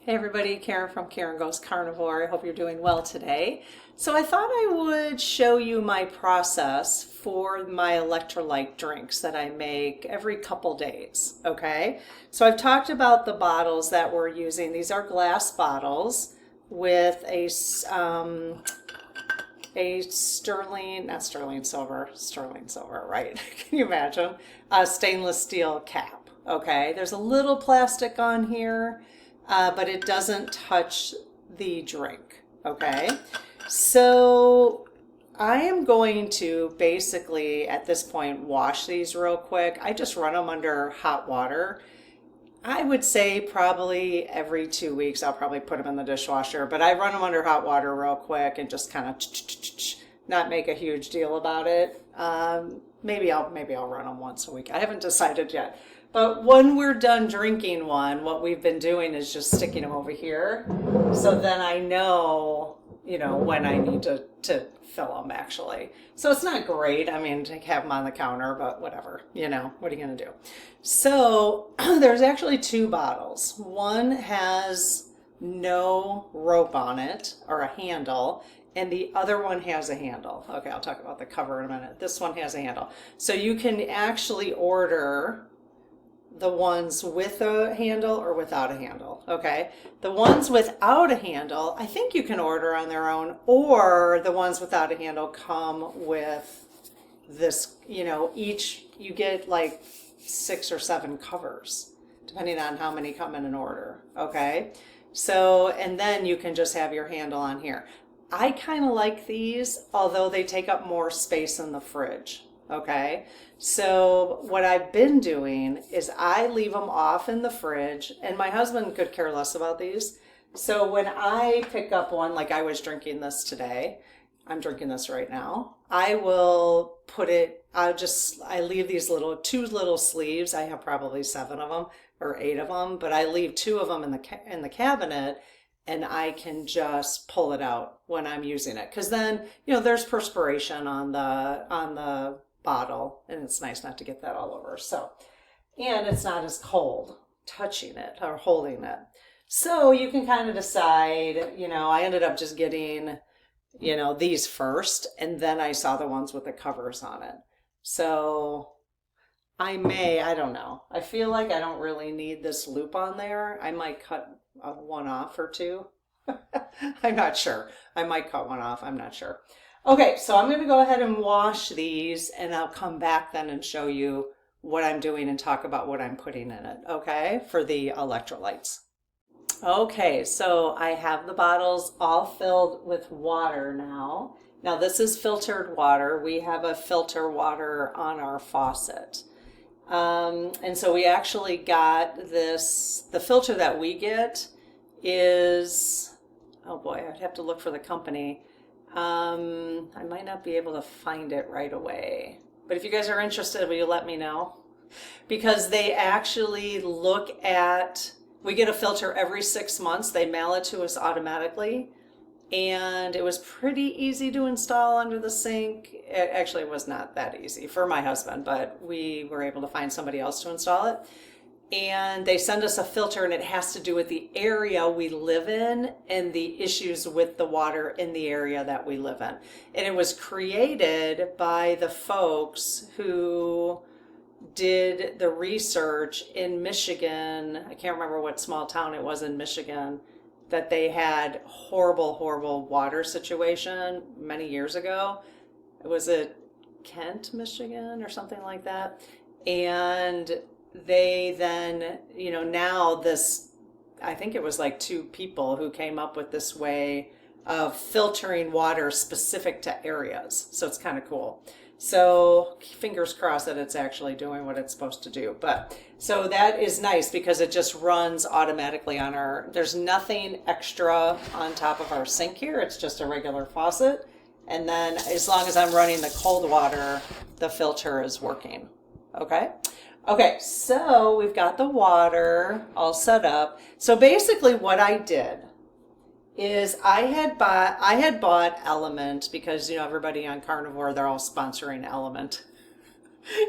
Hey everybody, Karen from Karen Goes Carnivore. I hope you're doing well today. So I thought I would show you my process for my electrolyte drinks that I make every couple days, okay? So I've talked about the bottles that we're using. These are glass bottles with a sterling silver, right? Can you imagine? A stainless steel cap, okay? There's a little plastic on here, but it doesn't touch the drink, okay? So I am going to basically, at this point, wash these real quick. I just run them under hot water. I would say probably every 2 weeks I'll probably put them in the dishwasher, but I run them under hot water real quick and just kind of not make a huge deal about it. Maybe I'll run them once a week. I haven't decided yet. But when we're done drinking one, what we've been doing is just sticking them over here. So then I know, when I need to fill them actually. So it's not great. I mean, to have them on the counter, but whatever, what are you going to do? So there's actually two bottles. One has no rope on it or a handle, and the other one has a handle. Okay, I'll talk about the cover in a minute. This one has a handle. So you can actually order the ones with a handle or without a handle, okay? The ones without a handle, I think you can order on their own, or the ones without a handle come with this, each, you get like 6 or 7 covers, depending on how many come in an order, okay? So, and then you can just have your handle on here. I kind of like these, although they take up more space in the fridge, okay? So what I've been doing is I leave them off in the fridge, and my husband could care less about these. So when I pick up one, like I was drinking this today, I'm drinking this right now, I will put it, I leave these two little sleeves. I have probably 7 of them or 8 of them, but I leave 2 of them in the cabinet, and I can just pull it out when I'm using it. Because then, there's perspiration on the bottle, and it's nice not to get that all over. So, and it's not as cold touching it or holding it. So you can kind of decide, I ended up just getting, these first, and then I saw the ones with the covers on it. So I don't know. I feel like I don't really need this loop on there. I might cut one off or 2. I'm not sure. I might cut one off. I'm not sure. Okay, so I'm going to go ahead and wash these, and I'll come back then and show you what I'm doing and talk about what I'm putting in it, okay, for the electrolytes. Okay, so I have the bottles all filled with water now. Now this is filtered water. We have a filter water on our faucet. And so we actually got the filter that we get is, oh boy, I'd have to look for the company. I might not be able to find it right away, but if you guys are interested, will you let me know? Because they actually we get a filter every 6 months. They mail it to us automatically, and it was pretty easy to install under the sink. It was not that easy for my husband, but we were able to find somebody else to install it. And they send us a filter, and it has to do with the area we live in and the issues with the water in the area that we live in. And it was created by the folks who did the research in Michigan. I can't remember what small town it was in Michigan, that they had horrible water situation many years ago. Was it Kent, Michigan or something like that? And they then, now I think it was like 2 people who came up with this way of filtering water specific to areas. So it's kind of cool. So fingers crossed that it's actually doing what it's supposed to do. But so that is nice because it just runs automatically on there's nothing extra on top of our sink here. It's just a regular faucet. And then as long as I'm running the cold water, the filter is working. Okay. Okay, so we've got the water all set up. So basically what I did is I had bought Element because, everybody on Carnivore, they're all sponsoring Element.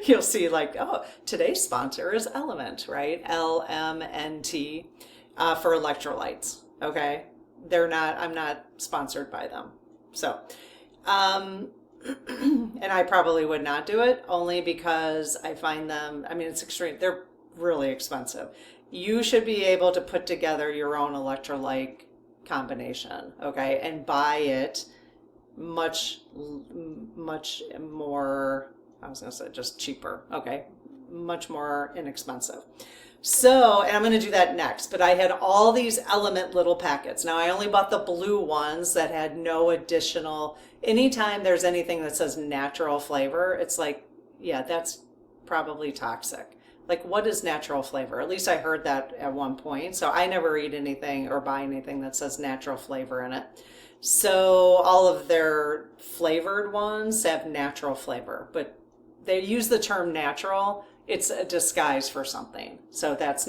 You'll see like, oh, today's sponsor is Element, right? LMNT. for electrolytes. Okay. I'm not sponsored by them. So, um, and I probably would not do it only because I find them, I mean, it's extreme. They're really expensive. You should be able to put together your own electrolyte combination, okay, and buy it much, much more, I was going to say just cheaper, okay, much more inexpensive. So, and I'm going to do that next, but I had all these Element little packets. Now, I only bought the blue ones that had no additional, anytime there's anything that says natural flavor, it's like, yeah, that's probably toxic. Like, what is natural flavor? At least I heard that at one point. So I never eat anything or buy anything that says natural flavor in it. So all of their flavored ones have natural flavor, but they use the term natural. It's a disguise for something. So that's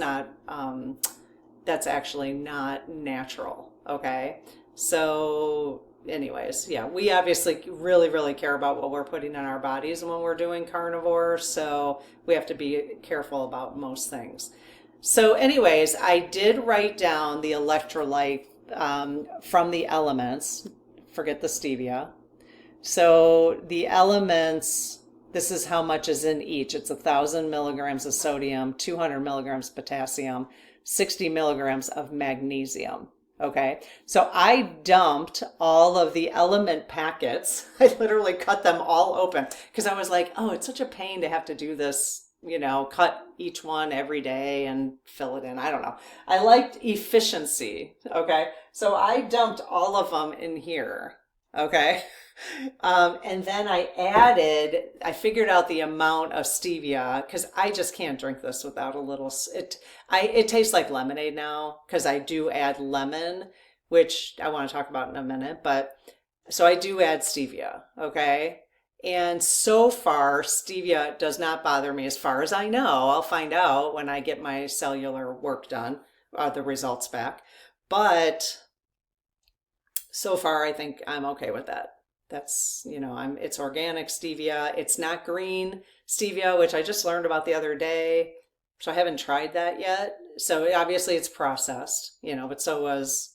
actually not natural. Okay. So anyways, yeah, we obviously really, really care about what we're putting in our bodies when we're doing carnivore. So we have to be careful about most things. So anyways, I did write down the electrolyte from the elements. Forget the stevia. So the elements, this is how much is in each. It's 1,000 milligrams of sodium, 200 milligrams potassium, 60 milligrams of magnesium. Okay, so I dumped all of the element packets. I literally cut them all open because I was like, oh, it's such a pain to have to do this, cut each one every day and fill it in. I don't know. I liked efficiency. Okay, so I dumped all of them in here. Okay. And then I figured out the amount of stevia because I just can't drink this without a little, it tastes like lemonade now because I do add lemon, which I want to talk about in a minute, but so I do add stevia. Okay. And so far, stevia does not bother me as far as I know. I'll find out when I get my cellular work done, the results back. But so far, I think I'm okay with that. That's, it's organic stevia. It's not green stevia, which I just learned about the other day. So I haven't tried that yet. So obviously it's processed, but so was,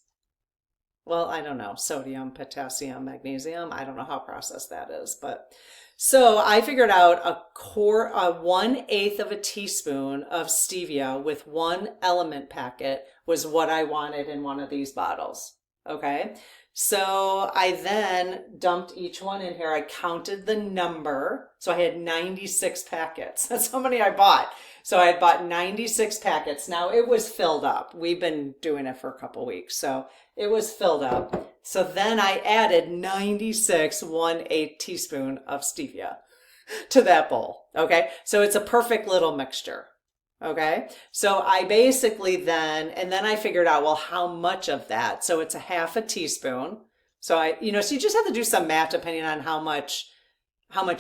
well, I don't know, sodium, potassium, magnesium. I don't know how processed that is, but so I figured out a 1/8 of a teaspoon of stevia with one element packet was what I wanted in one of these bottles. Okay. So I then dumped each one in here. I counted the number. So I had 96 packets. That's how many I bought. So I had bought 96 packets. Now it was filled up. We've been doing it for a couple weeks. So it was filled up. So then I added 96 1/8 teaspoon of stevia to that bowl. Okay. So it's a perfect little mixture. Okay, so I basically then I figured out, well, how much of that? So it's a half a teaspoon. So so you just have to do some math depending on how much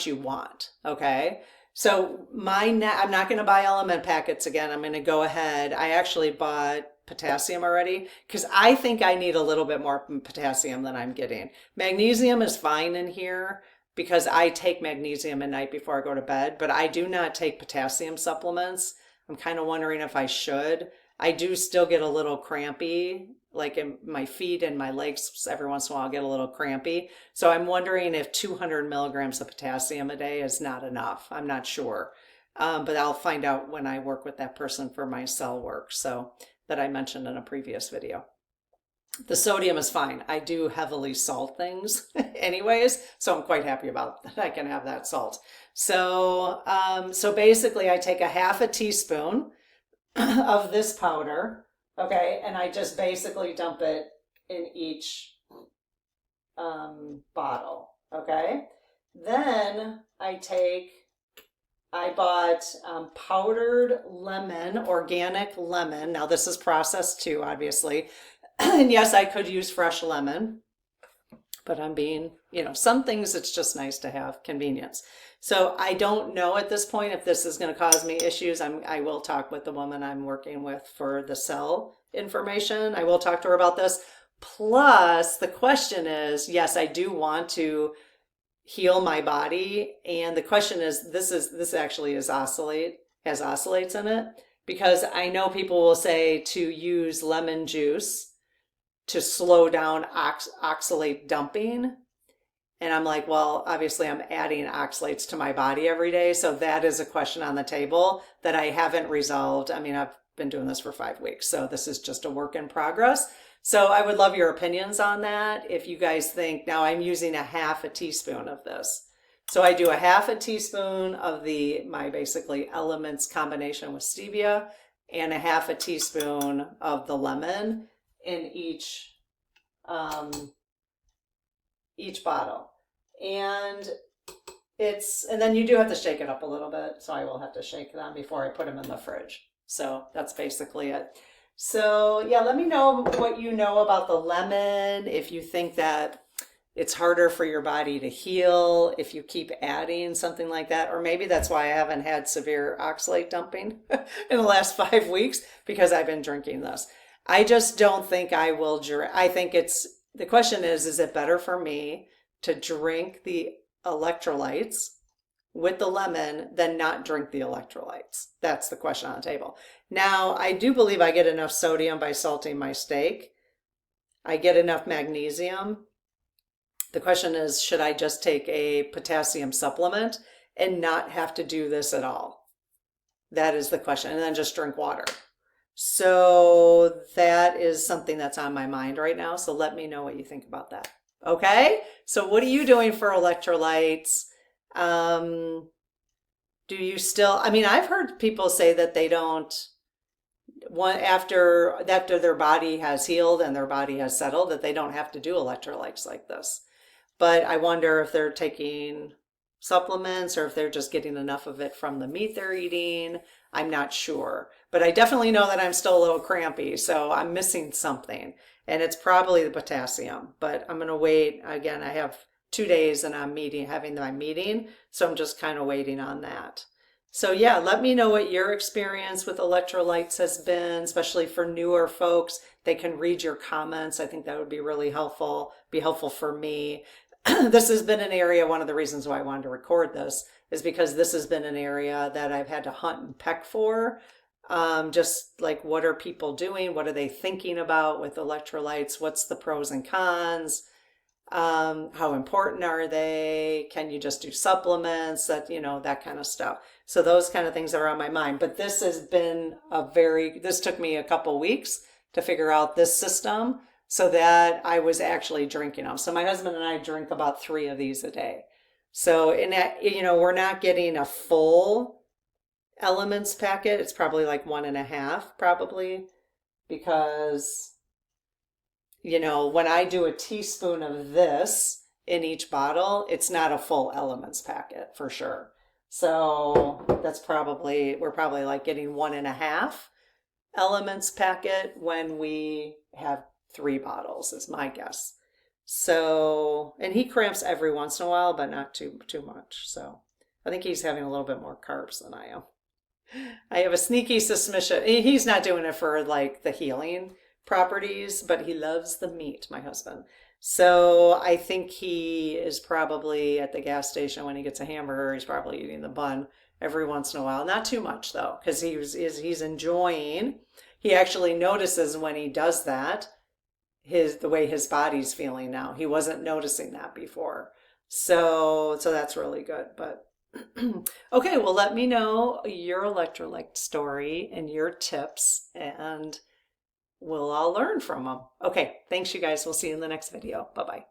you want. Okay, so I'm not going to buy element packets again. I'm going to go ahead. I actually bought potassium already because I think I need a little bit more potassium than I'm getting. Magnesium is fine in here because I take magnesium at night before I go to bed, but I do not take potassium supplements. I'm kind of wondering if I should. I do still get a little crampy, like in my feet and my legs. Every once in a while, I'll get a little crampy. So I'm wondering if 200 milligrams of potassium a day is not enough. I'm not sure. But I'll find out when I work with that person for my cell work. So that I mentioned in a previous video. The sodium is fine. I do heavily salt things anyways, so I'm quite happy about that. I can have that salt. So, so basically I take a half a teaspoon of this powder, okay, and I just basically dump it in each bottle, okay. Then I bought powdered lemon, organic lemon. Now this is processed too, obviously. And yes, I could use fresh lemon, but I'm being, some things it's just nice to have convenience. So I don't know at this point if this is going to cause me issues. I will talk with the woman I'm working with for the cell information. I will talk to her about this. Plus, the question is, yes, I do want to heal my body. And the question is, this actually has oxalates in it. because I know people will say to use lemon juice to slow down oxalate dumping. And I'm like, well, obviously I'm adding oxalates to my body every day. So that is a question on the table that I haven't resolved. I mean, I've been doing this for 5 weeks, so this is just a work in progress. So I would love your opinions on that. If you guys think, now I'm using a half a teaspoon of this. So I do a half a teaspoon of my basically elements combination with stevia and a half a teaspoon of the lemon in each bottle. And then you do have to shake it up a little bit. So I will have to shake them before I put them in the fridge. So that's basically it. So yeah, let me know what you know about the lemon. If you think that it's harder for your body to heal if you keep adding something like that, or maybe that's why I haven't had severe oxalate dumping in the last 5 weeks, because I've been drinking this. I just don't think I will drink. I think the question is it better for me to drink the electrolytes with the lemon than not drink the electrolytes? That's the question on the table. Now, I do believe I get enough sodium by salting my steak. I get enough magnesium. The question is, should I just take a potassium supplement and not have to do this at all? That is the question. And then just drink water. So that is something that's on my mind right now. So let me know what you think about that. Okay? So what are you doing for electrolytes? Do you still, I mean, I've heard people say that they don't, after their body has healed and their body has settled, that they don't have to do electrolytes like this. But I wonder if they're taking supplements or if they're just getting enough of it from the meat they're eating. I'm not sure. But I definitely know that I'm still a little crampy, so I'm missing something. And it's probably the potassium. But I'm going to wait. Again, I have 2 days and I'm having my meeting. So I'm just kind of waiting on that. So yeah, let me know what your experience with electrolytes has been, especially for newer folks. They can read your comments. I think that would be really helpful, be helpful for me. This has been an area, one of the reasons why I wanted to record this is because this has been an area that I've had to hunt and peck for. Just like, what are people doing? What are they thinking about with electrolytes? What's the pros and cons? How important are they? Can you just do supplements? That kind of stuff. So those kind of things are on my mind. But this has been this took me a couple weeks to figure out this system so that I was actually drinking them. So my husband and I drink about 3 of these a day. So we're not getting a full elements packet. It's probably like 1.5 probably, because when I do a teaspoon of this in each bottle, it's not a full elements packet for sure. So we're probably like getting 1.5 elements packet when we have 3 bottles is my guess. So, and he cramps every once in a while, but not too much. So I think he's having a little bit more carbs than I am. I have a sneaky suspicion. He's not doing it for like the healing properties, but he loves the meat, my husband. So I think he is probably at the gas station when he gets a hamburger, he's probably eating the bun every once in a while. Not too much though, because he's enjoying. He actually notices when he does that, the way his body's feeling now. He wasn't noticing that before. So that's really good. But okay, well, let me know your electrolyte story and your tips, and we'll all learn from them. Okay, thanks you guys. We'll see you in the next video. Bye-bye.